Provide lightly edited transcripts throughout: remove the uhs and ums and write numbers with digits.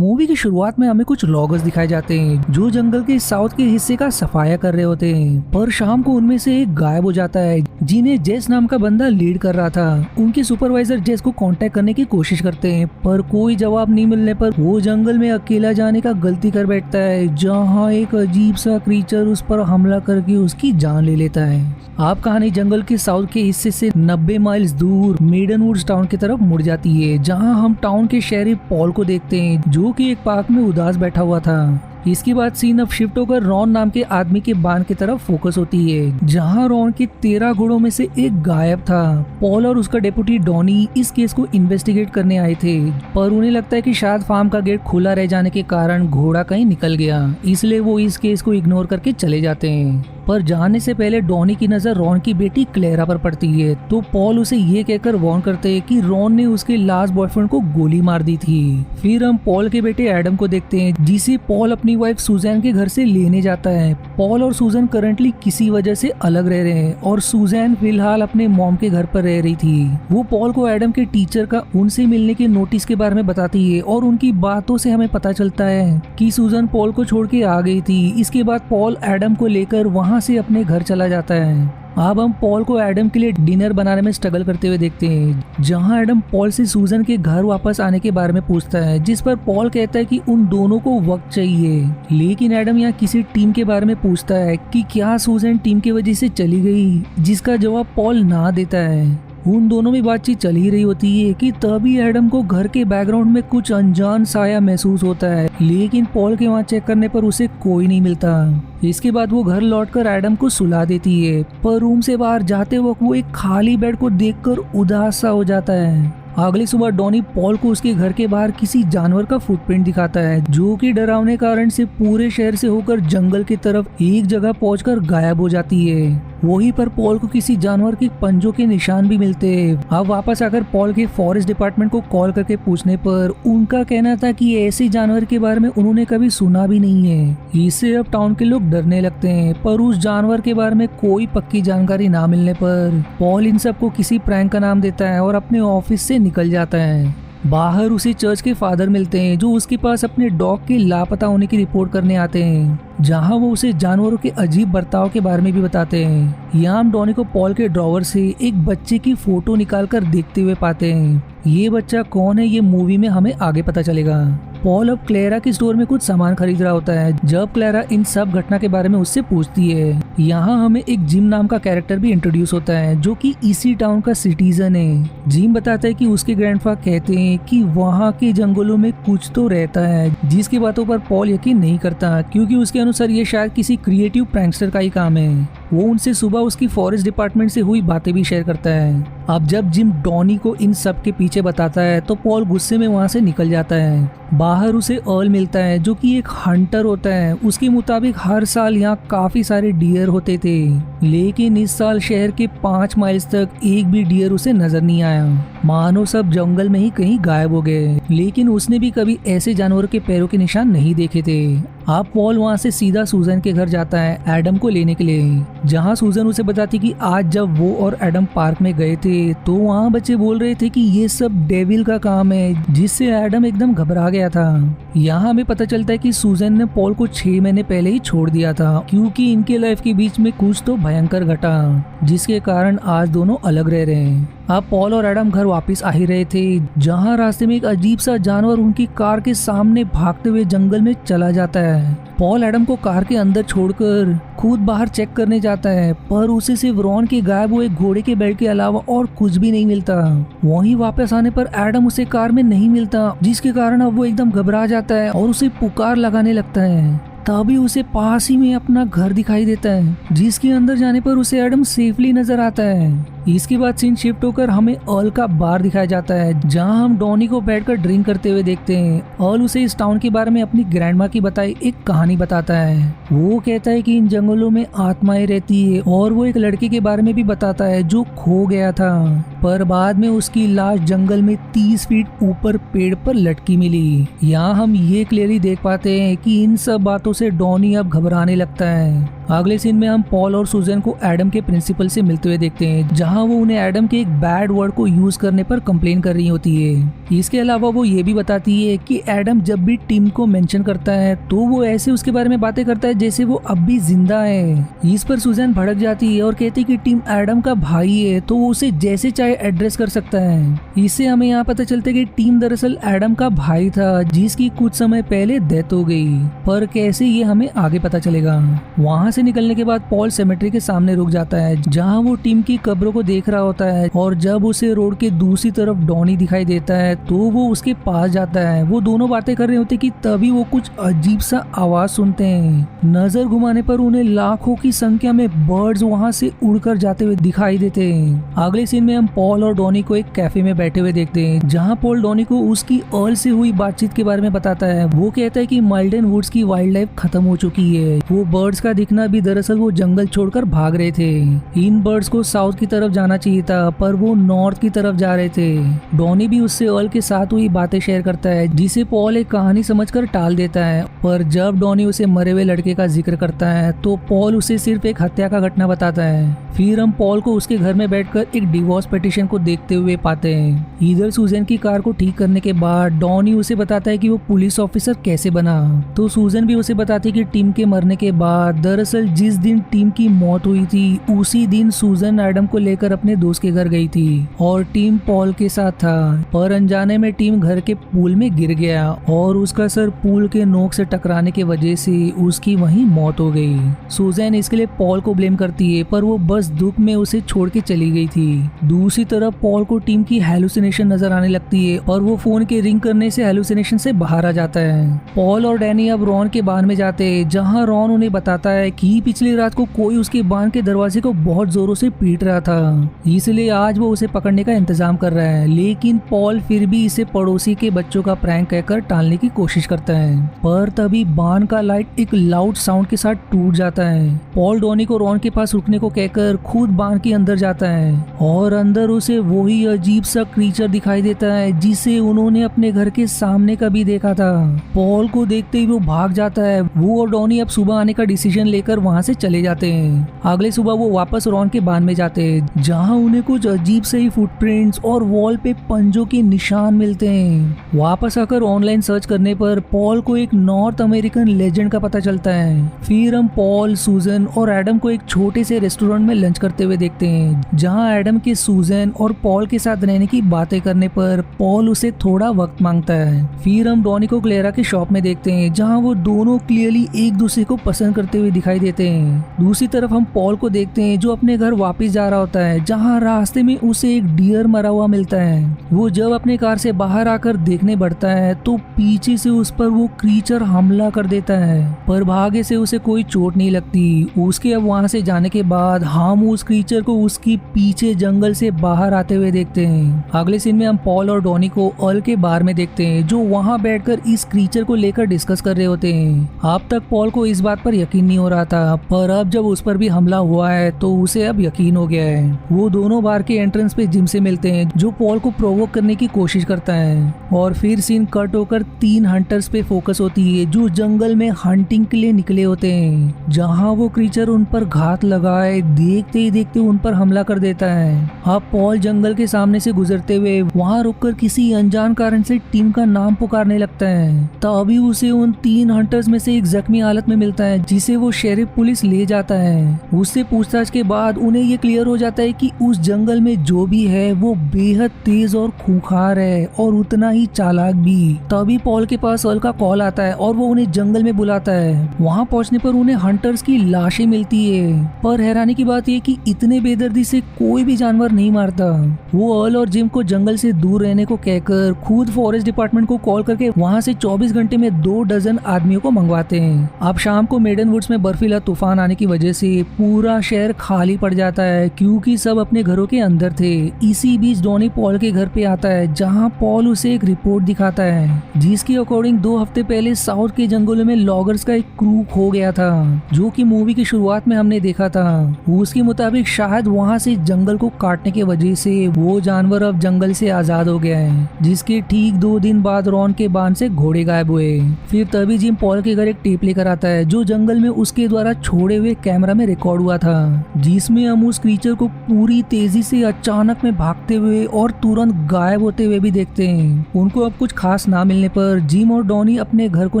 Movie की शुरुआत में हमें कुछ लॉगर्स दिखाए जाते हैं जो जंगल के साउथ के हिस्से का सफाया कर रहे होते हैं, पर शाम को उनमें से एक गायब हो जाता है जिन्हें जेस नाम का बंदा लीड कर रहा था। उनके सुपरवाइजर जेस को कांटेक्ट करने की कोशिश करते हैं, पर कोई जवाब नहीं मिलने पर वो जंगल में अकेला जाने का गलती कर बैठता है, जहाँ एक अजीब सा क्रीचर उस पर हमला करके उसकी जान ले लेता है। आप कहानी जंगल के साउथ के हिस्से से 90 माइल्स दूर मेडनवुड्स टाउन की तरफ मुड़ जाती है, जहां हम टाउन के शहरी पॉल को देखते हैं जो कि एक पार्क में उदास बैठा हुआ था। इसके बाद सीन अब शिफ्ट होकर रॉन नाम के आदमी के बांध की तरफ फोकस होती है, जहां रॉन के 13 घोड़ों में से एक गायब था। पॉल और उसका डेप्यूटी डॉनी इस केस को इन्वेस्टिगेट करने आए थे, पर उन्हें लगता है कि शायद फार्म का गेट खुला रह जाने के कारण घोड़ा कहीं निकल गया, इसलिए वो इस केस को इग्नोर करके चले जाते हैं। पर जाने से पहले डॉनी की नजर रॉन की बेटी क्लेरा पर पड़ती है, तो पॉल उसे ये कहकर वार्न करते हैं कि रॉन ने उसके लास्ट बॉयफ्रेंड को गोली मार दी थी। फिर हम पॉल के बेटे एडम को देखते हैं, जिसे पॉल अपनी वाइफ सुजैन के घर से लेने जाता है। पॉल और सुजैन करंटली किसी वजह से अलग रह रहे हैं और सुजैन फिलहाल अपने मॉम के घर पर रह रही थी। वो पॉल को एडम के टीचर का उनसे मिलने के नोटिस के बारे में बताती है और उनकी बातों से हमें पता चलता है कि सुजैन पॉल को छोड़ के आ गई थी। इसके बाद पॉल एडम को लेकर वहाँ से अपने घर चला जाता है। अब हम पॉल को एडम के लिए डिनर बनाने में स्ट्रगल करते हुए देखते हैं, जहां एडम पॉल से सुजन के घर वापस आने के बारे में पूछता है, जिस पर पॉल कहता है कि उन दोनों को वक्त चाहिए। लेकिन एडम यहाँ किसी टीम के बारे में पूछता है कि क्या सुजन टीम की वजह से चली गई, जिसका जवाब पॉल ना देता है। उन दोनों में बातचीत चल ही रही होती है कि तभी एडम को घर के बैकग्राउंड में कुछ अनजान साया महसूस होता है, लेकिन पॉल के वहाँ चेक करने पर उसे कोई नहीं मिलता। इसके बाद वो घर लौटकर एडम को सुला देती है, पर रूम से बाहर जाते वक्त वो एक खाली बेड को देखकर उदास सा हो जाता है। अगली सुबह डॉनी पॉल को उसके घर के बाहर किसी जानवर का फुटप्रिंट दिखाता है, जो कि डरावने कारण से पूरे शहर से होकर जंगल की तरफ एक जगह पहुंचकर गायब हो जाती है। वहीं पर पॉल को किसी जानवर के पंजों के निशान भी मिलते हैं। अब वापस आकर पॉल के फॉरेस्ट डिपार्टमेंट को कॉल करके पूछने पर उनका कहना था कि ऐसे जानवर के बारे में उन्होंने कभी सुना भी नहीं है। इससे अब टाउन के लोग डरने लगते हैं, पर उस जानवर के बारे में कोई पक्की जानकारी ना मिलने पर पॉल इन सबको किसी प्रैंक का नाम देता है और अपने ऑफिस से निकल जाता है। बाहर उसे चर्च के फादर मिलते हैं, जो उसके पास अपने डॉग के लापता होने की रिपोर्ट करने आते हैं, जहां वो उसे जानवरों के अजीब बर्ताव के बारे में भी बताते हैं। यहाँ हम डॉनी को पॉल के ड्रॉवर से एक बच्चे की फोटो निकालकर देखते हुए पाते हैं। ये बच्चा कौन है ये मूवी में हमें आगे पता चलेगा। पॉल अब क्लेरा के स्टोर में कुछ सामान खरीद रहा होता है, जब क्लेरा इन सब घटना के बारे में उससे पूछती है। यहाँ हमें एक जिम नाम का कैरेक्टर भी इंट्रोड्यूस होता है, जो कि इसी टाउन का सिटीजन है। जिम बताता है कि उसके ग्रैंडफादर कहते हैं कि वहाँ के जंगलों में कुछ तो रहता है, जिसकी बातों पर पॉल यकीन नहीं करता, क्योंकि उसके अनुसार ये शायद किसी क्रिएटिव प्रैंकस्टर का ही काम है। वो उनसे सुबह उसकी फॉरेस्ट डिपार्टमेंट से हुई बातें भी शेयर करता है। अब जब जिम डॉनी को इन सब के पीछे बताता है तो पॉल गुस्से में वहाँ से निकल जाता है। बाहर उसे अर्ल मिलता है, जो कि एक हंटर होता है। उसके मुताबिक हर साल यहाँ काफी सारे डियर होते थे, लेकिन इस साल शहर के 5 माइल्स तक एक भी डियर उसे नजर नहीं आया। मानो सब जंगल में ही कहीं गायब हो गए, लेकिन उसने भी कभी ऐसे जानवरों के पैरों के निशान नहीं देखे थे। अब पॉल वहाँ से सीधा सूजन के घर जाता है एडम को लेने के लिए, जहाँ सूजन उसे बताती कि आज जब वो और एडम पार्क में गए थे तो वहाँ बच्चे बोल रहे थे कि ये सब डेविल का काम है, जिससे एडम एकदम घबरा गया था। यहाँ हमें पता चलता है कि सूजन ने पॉल को 6 महीने पहले ही छोड़ दिया था, क्योंकि इनके लाइफ के बीच में कुछ तो भयंकर घटा, जिसके कारण आज दोनों अलग रह रहे हैं। अब पॉल और एडम घर वापस आ ही रहे थे, जहाँ रास्ते में एक अजीब सा जानवर उनकी कार के सामने भागते हुए जंगल में चला जाता है। पॉल एडम को कार के अंदर छोड़कर खुद बाहर चेक करने जाता है, पर उसे सिर्फ रॉन के गायब हुए घोड़े के बेल्ट के अलावा और कुछ भी नहीं मिलता। वहीं वापस आने पर एडम उसे कार में नहीं मिलता, जिसके कारण अब वो एकदम घबरा जाता है और उसे पुकार लगाने लगता है। तभी उसे पास ही में अपना घर दिखाई देता है, जिसके अंदर जाने पर उसे एडम सेफली नजर आता है। इसके बाद सीन शिफ्ट होकर हमें अर्ल का बार दिखाया जाता है, जहां हम डॉनी को बैठकर ड्रिंक करते हुए देखते हैं। अर्ल उसे इस टाउन के बारे में अपनी ग्रैंडमा की बताई एक कहानी बताता है। वो कहता है कि इन जंगलों में आत्माएं रहती है, और वो एक लड़के के बारे में भी बताता है जो खो गया था, पर बाद में उसकी लाश जंगल में 30 फीट ऊपर पेड़ पर लटकी मिली। यहाँ हम ये क्लियरली देख पाते हैं कि इन सब बातों से डॉनी अब घबराने लगता है। अगले सीन में हम पॉल और सुजन को एडम के प्रिंसिपल से मिलते हुए देखते हैं, जहाँ वो उन्हें एडम के एक बैड वर्ड को यूज करने पर कंप्लेन कर रही होती है। इसके अलावा वो ये भी बताती है कि एडम जब भी टिम को मेंशन करता है तो वो ऐसे उसके बारे में बातें करता है जैसे वो अब भी जिंदा है। इस पर सुजैन भड़क जाती है और कहती है कि टिम एडम का भाई है तो वो उसे जैसे चाहे एड्रेस कर सकता है। इससे हमें यहाँ पता चलता है कि टिम दरअसल एडम का भाई था जिसकी कुछ समय पहले डेथ हो गई, पर कैसे ये हमें आगे पता चलेगा। वहाँ से निकलने के बाद पॉल सेमेट्री के सामने रुक जाता है जहाँ वो टिम की कब्रों को देख रहा होता है और जब उसे रोड के दूसरी तरफ डॉनी दिखाई देता है तो वो उसके पास जाता है। वो दोनों बातें कर रहे होते कि तभी वो कुछ अजीब सा आवाज सुनते हैं। नजर घुमाने पर उन्हें लाखों की संख्या में बर्ड्स वहाँ से उड़कर जाते हुए दिखाई देते हैं। अगले सीन में हम पॉल और डॉनी को एक कैफे में बैठे हुए देखते हैं जहाँ पॉल डॉनी को उसकी अर्ल से हुई बातचीत के बारे में बताता है। वो कहता है कि माइल्डन वुड्स की वाइल्ड लाइफ खत्म हो चुकी है। वो बर्ड्स का दिखना भी दरअसल वो जंगल छोड़कर भाग रहे थे। इन बर्ड्स को साउथ की तरफ जाना चाहिए था पर वो नॉर्थ की तरफ जा रहे थे। डॉनी भी उससे अर्ल के साथ हुई बातें शेयर करता है जिसे पॉल एक कहानी समझकर टाल देता है, पर जब डॉनी उसे मरे हुए लड़के का जिक्र करता है तो पॉल उसे सिर्फ एक हत्या का घटना बताता है। फिर हम पॉल को उसके घर में बैठकर एक डिवोर्स पिटीशन को देखते हुए पाते हैं। इधर सुजैन की कार को ठीक करने के बाद डॉनी उसे बताता है कि वो पुलिस ऑफिसर कैसे बना, तो सुजैन भी उसे बताती है कि टिम के मरने के बाद दरअसल जिस दिन टिम की मौत हुई थी उसी दिन सुजैन एडम को लेकर अपने दोस्त के घर गई थी और टिम पॉल के साथ था, पर अनजाने में टिम घर के पूल में गिर गया और उसका सर पूल के नोक से टकराने की वजह से उसकी वहीं मौत हो गई। सुजैन इसके लिए पॉल को ब्लेम करती है पर वो बस दुख में उसे छोड़ के चली गई थी। दूसरी तरफ पॉल को टिम की हेलुसिनेशन नजर आने लगती है और वो फोन के रिंग करने से हेलुसिनेशन से बाहर आ जाता है। पॉल और डैनी अब रॉन के बार में जाते हैं जहाँ रॉन उन्हें बताता है कि पिछली रात को कोई उसके बार के दरवाजे को बहुत जोरों से पीट रहा था, इसलिए आज वो उसे पकड़ने का इंतजाम कर रहा है। लेकिन पॉल फिर भी इसे पड़ोसी के बच्चों का प्रैंक कहकर टालने की कोशिश करता है, पर तभी बान का लाइट एक लाउड साउंड के साथ टूट जाता है। पॉल डॉनी को रॉन के पास रुकने को कहकर खुद बान के अंदर जाता है और अंदर उसे वही अजीब सा क्रीचर दिखाई देता है जिसे उन्होंने अपने घर के सामने कभी देखा था। पॉल को देखते ही वो भाग जाता है। वो और डॉनी अब सुबह आने का डिसीजन लेकर वहाँ से चले जाते हैं। अगले सुबह वो वापस रॉन के बान में जाते हैं जहाँ उन्हें कुछ अजीब से ही फुटप्रिंट्स और वॉल पे पंजों के निशान मिलते हैं। वापस आकर ऑनलाइन सर्च करने पर पॉल को एक नॉर्थ अमेरिकन लेजेंड का पता चलता है। फिर हम पॉल, सुजन और एडम को एक छोटे से रेस्टोरेंट में लंच करते हुए देखते हैं जहां एडम के सुजन और पॉल के साथ रहने की बातें करने पर पॉल उसे थोड़ा वक्त मांगता है। फिर हम डॉनी को क्लेरा की शॉप में देखते हैं जहां वो दोनों क्लियरली एक दूसरे को पसंद करते हुए दिखाई देते हैं। दूसरी तरफ हम पॉल को देखते हैं जो अपने घर वापस जा रहा होता है जहां रास्ते में उसे एक डियर मरा हुआ मिलता है। वो जब अपने कार से बाहर आकर देखने बढ़ता है तो पीछे से उस पर वो क्रीचर हमला कर देता है, पर भाग्य से उसे कोई चोट नहीं लगती। उसके अब वहां से जाने के बाद हम उस क्रीचर को उसकी पीछे जंगल से बाहर आते हुए देखते हैं। अगले सीन में हम पॉल और डॉनी को अर्ल के बार में देखते हैं जो वहां बैठकर इस क्रीचर को लेकर डिस्कस कर रहे होते हैं। अब तक पॉल को इस बात पर यकीन नहीं हो रहा था, पर अब जब उस पर भी हमला हुआ है तो उसे अब यकीन हो गया है। वो दोनों बार के एंट्रेंस पे जिम से मिलते हैं जो पॉल को प्रोवोक करने की कोशिश करता है और फिर सीन कट होकर 3 हंटर्स पे फोकस होती है जो जंगल में हंटिंग के लिए निकले होते हैं। जहां वो क्रीचर उन पर घात लगाए देखते ही देखते उन पर हमला कर देता है। अब पॉल जंगल के सामने से गुजरते हुए वहां रुककर किसी अनजान कारण से टीम का नाम पुकारने लगता है। तभी उसे उन 3 हंटर्स में से एक जख्मी हालत में मिलता है जिसे वो शेरिफ पुलिस ले जाता है। उससे पूछताछ के बाद उन्हें ये क्लियर हो जाता है कि उस जंगल में जो भी है वो बेहद तेज और खूंखार है और उतना ही चालाक भी। तभी पॉल के पास अर्ल का कॉल आता है और वो उन्हें जंगल में बुलाता है। वहां पहुंचने पर उन्हें हंटर्स की लाशें मिलती है, पर हैरानी की बात यह कि इतने बेदर्दी से कोई भी जानवर नहीं मारता। वो अर्ल और जिम को जंगल से दूर रहने को कहकर खुद फॉरेस्ट डिपार्टमेंट को कॉल करके वहां से 24 घंटे में 2 डजन आदमियों को मंगवाते हैं। अब शाम को मेडन वुड्स में बर्फीला तूफान आने की वजह से पूरा शहर खाली पड़ जाता है क्योंकि सब अपने घरों के अंदर थे। इसी बीच डॉनी पॉल के घर पे आता है जहां पॉल उसे एक रिपोर्ट दिखाता है जिसके अकॉर्डिंग 2 हफ्ते पहले साउथ के जंगलों में लॉगर्स का एक क्रू खो गया था जो कि मूवी की शुरुआत में हमने देखा था। उसके मुताबिक शायद वहां से जंगल को काटने की वजह से वो जानवर अब जंगल से आजाद हो गया है, जिसके ठीक 2 दिन बाद रॉन के बांध से घोड़े गायब हुए। फिर तभी जिम पॉल के घर एक टेप लेकर आता है जो जंगल में उसके द्वारा छोड़े हुए कैमरा में रिकॉर्ड हुआ था जिसमें हम उस क्रीचर को पूरी तेजी से अचानक में भागते हुए और तुरंत गायब होते हुए भी देखते हैं। उनको अब कुछ खास ना मिलने पर जिम और डॉनी अपने घर को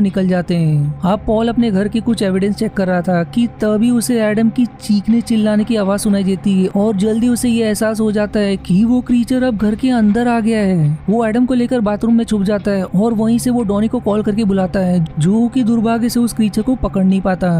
निकल जाते हैं। अब पॉल अपने घर की कुछ एविडेंस चेक कर रहा था कि तभी उसे एडम की चीखने चिल्लाने की आवाज सुनाई देती है और जल्दी उसे ये एहसास हो जाता है कि वो क्रीचर अब घर के अंदर आ गया है। वो एडम को लेकर बाथरूम में छुप जाता है और वहीं से वो डॉनी को कॉल करके बुलाता है, जो कि दुर्भाग्य से उस क्रीचर को पकड़ नहीं पाता।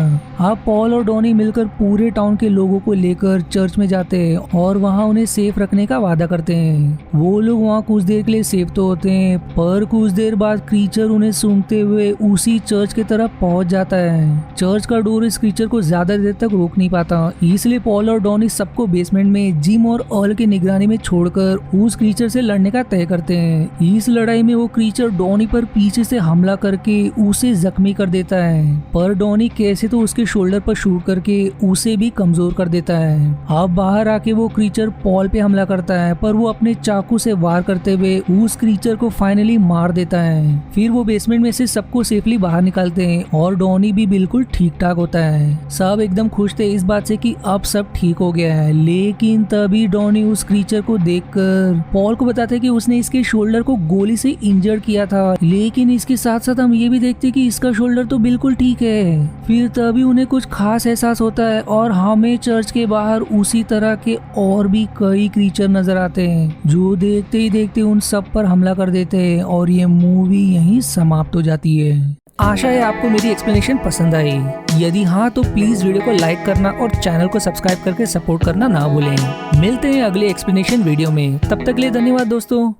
अब पॉल और डॉनी मिलकर पूरे टाउन के लोगों को लेकर चर्च में जाते हैं और वहाँ उन्हें सेफ रखने का वादा करते हैं। वो लोग वहाँ कुछ देर के लिए सेफ तो होते हैं, पर कुछ देर बाद क्रीचर उन्हें सूंघते हुए उसी चर्च की तरफ पहुंच जाता है। चर्च का डोर इस क्रीचर को ज्यादा देर तक रोक नहीं पाता, इसलिए पॉल और डॉनी सबको बेसमेंट में जिम और अर्ल की निगरानी में छोड़कर उस क्रीचर से लड़ने का तय करते हैं। इस लड़ाई में वो क्रीचर डॉनी पर पीछे से हमला करके उसे जख्मी कर देता है, पर डॉनी कैसे तो उसके शोल्डर पर शूट करके उसे भी कमजोर कर देता है। अब बाहर आके वो क्रीचर पॉल पे हमला करता है, पर वो अपने चाकू से वार करते हुए उस क्रीचर को फाइनली मार देता है। फिर वो बेसमेंट में से सबको सेफली बाहर निकालते हैं और डॉनी भी बिल्कुल ठीक ठाक होता है। सब एकदम खुश थे इस बात से कि अब सब ठीक हो गया है, लेकिन तभी डॉनी उस क्रीचर को देखकर पॉल को बताते हैं कि उसने इसके शोल्डर को गोली से इंजर्ड किया था, लेकिन इसके साथ साथ हम ये भी देखते हैं कि इसका शोल्डर तो बिल्कुल ठीक है। फिर तभी उन्हें कुछ खास एहसास होता है और हमें चर्च के बाहर उसी तरह के और भी कई क्रीचर नजर आते हैं, जो देखते ही देखते उन सब पर हमला कर देते हैं और ये मूवी यहीं समाप्त हो जाती है। आशा है आपको मेरी एक्सप्लेनेशन पसंद आई। यदि हाँ तो प्लीज वीडियो को लाइक करना और चैनल को सब्सक्राइब करके सपोर्ट करना ना भूलें। मिलते हैं अगले एक्सप्लेनेशन वीडियो में, तब तक के लिए धन्यवाद दोस्तों।